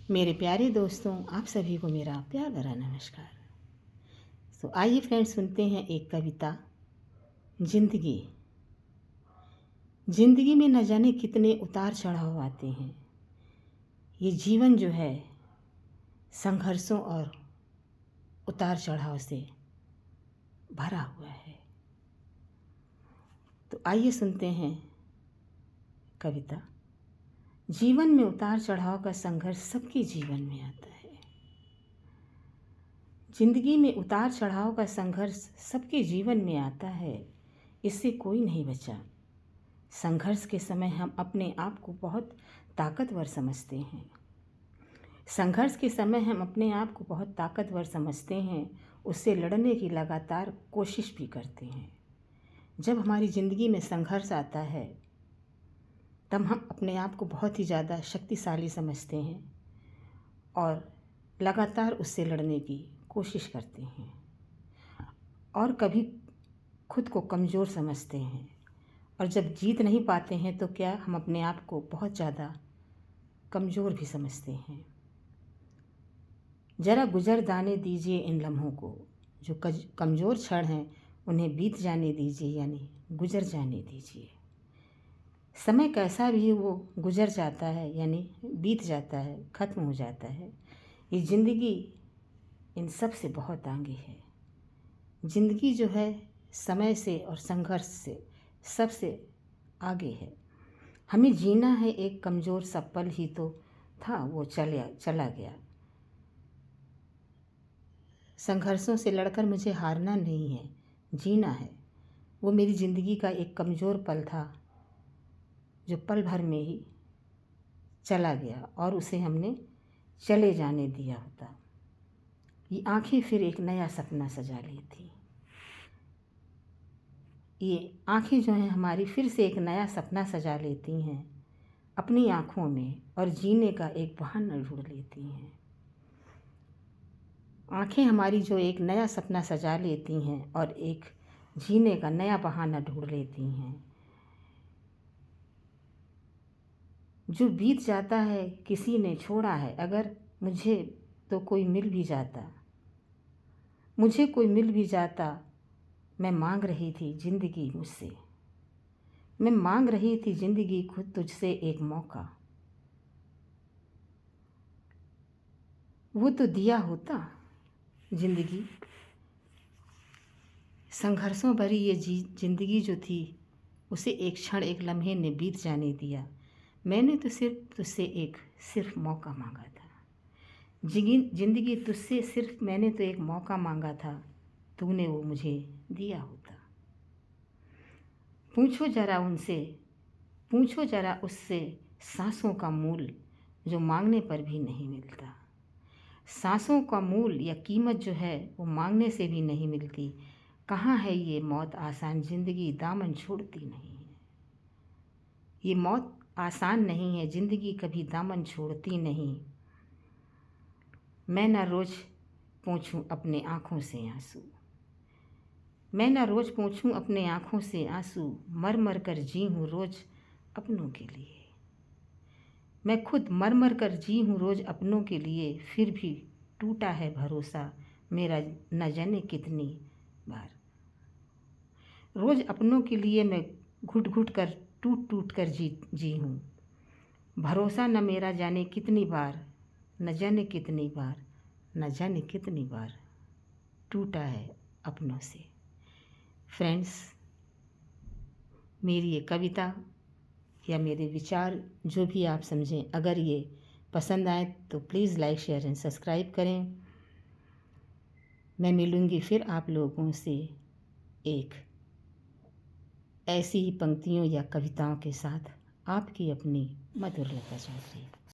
मेरे प्यारे दोस्तों, आप सभी को मेरा प्यार भरा नमस्कार। तो आइए फ्रेंड्स, सुनते हैं एक कविता। जिंदगी जिंदगी में न जाने कितने उतार चढ़ाव आते हैं। ये जीवन जो है संघर्षों और उतार चढ़ाव से भरा हुआ है। तो आइए सुनते हैं कविता। जीवन में उतार चढ़ाव का संघर्ष सबके जीवन में आता है। जिंदगी में उतार चढ़ाव का संघर्ष सबके जीवन में आता है, इससे कोई नहीं बचा। संघर्ष के समय हम अपने आप को बहुत ताकतवर समझते हैं। संघर्ष के समय हम अपने आप को बहुत ताकतवर समझते हैं, उससे लड़ने की लगातार कोशिश भी करते हैं। जब हमारी ज़िंदगी में संघर्ष आता है तब हम अपने आप को बहुत ही ज़्यादा शक्तिशाली समझते हैं और लगातार उससे लड़ने की कोशिश करते हैं, और कभी खुद को कमज़ोर समझते हैं। और जब जीत नहीं पाते हैं तो क्या हम अपने आप को बहुत ज़्यादा कमज़ोर भी समझते हैं। ज़रा गुजर जाने दीजिए इन लम्हों को, जो कमज़ोर क्षण हैं उन्हें बीत जाने दीजिए, यानी गुजर जाने दीजिए। समय कैसा भी वो गुजर जाता है, यानी बीत जाता है, ख़त्म हो जाता है। ये ज़िंदगी इन सब से बहुत आगे है। ज़िंदगी जो है समय से और संघर्ष से सबसे आगे है। हमें जीना है, एक कमज़ोर सा पल ही तो था, वो चला गया। संघर्षों से लड़कर मुझे हारना नहीं है, जीना है। वो मेरी ज़िंदगी का एक कमज़ोर पल था जो पल भर में ही चला गया, और उसे हमने चले जाने दिया होता। ये आँखें फिर एक नया सपना सजा ली थी। ये आँखें जो हैं हमारी फिर से एक नया सपना सजा लेती हैं अपनी आँखों में, और जीने का एक बहाना ढूंढ लेती हैं। आँखें हमारी जो एक नया सपना सजा लेती हैं और एक जीने का नया बहाना ढूंढ लेती हैं। जो बीत जाता है किसी ने छोड़ा है, अगर मुझे तो कोई मिल भी जाता, मुझे कोई मिल भी जाता। मैं मांग रही थी ज़िंदगी मुझसे, मैं मांग रही थी ज़िंदगी खुद तुझसे एक मौका। वो तो दिया होता ज़िंदगी। संघर्षों भरी ये ज़िंदगी जो थी, उसे एक क्षण, एक लम्हे ने बीत जाने दिया। मैंने तो सिर्फ तुझसे सिर्फ मौका मांगा था। ज़िंदगी तुझसे सिर्फ मैंने तो एक मौका मांगा था, तूने वो मुझे दिया होता। पूछो ज़रा उससे सांसों का मूल, जो मांगने पर भी नहीं मिलता। सांसों का मूल या कीमत जो है वो मांगने से भी नहीं मिलती। कहाँ है ये मौत आसान, ज़िंदगी दामन छोड़ती नहीं है। ये मौत आसान नहीं है, ज़िंदगी कभी दामन छोड़ती नहीं। मैं ना रोज़ पोंछूं अपने आँखों से आंसू, मैं ना रोज़ पोंछूं अपने आँखों से आंसू। मर मर कर जी हूँ रोज़ अपनों के लिए, मैं खुद मर मर कर जी हूँ रोज़ अपनों के लिए। फिर भी टूटा है भरोसा मेरा न जाने कितनी बार। रोज़ अपनों के लिए मैं घुट घुट कर टूट कर जी हूँ। भरोसा न मेरा जाने कितनी बार, न जाने कितनी बार, न जाने कितनी बार टूटा है अपनों से। फ्रेंड्स, मेरी ये कविता या मेरे विचार जो भी आप समझें, अगर ये पसंद आए तो please like, share and subscribe करें। मैं मिलूँगी फिर आप लोगों से एक ऐसी ही पंक्तियों या कविताओं के साथ। आपकी अपनी मधुर लता चौधरी।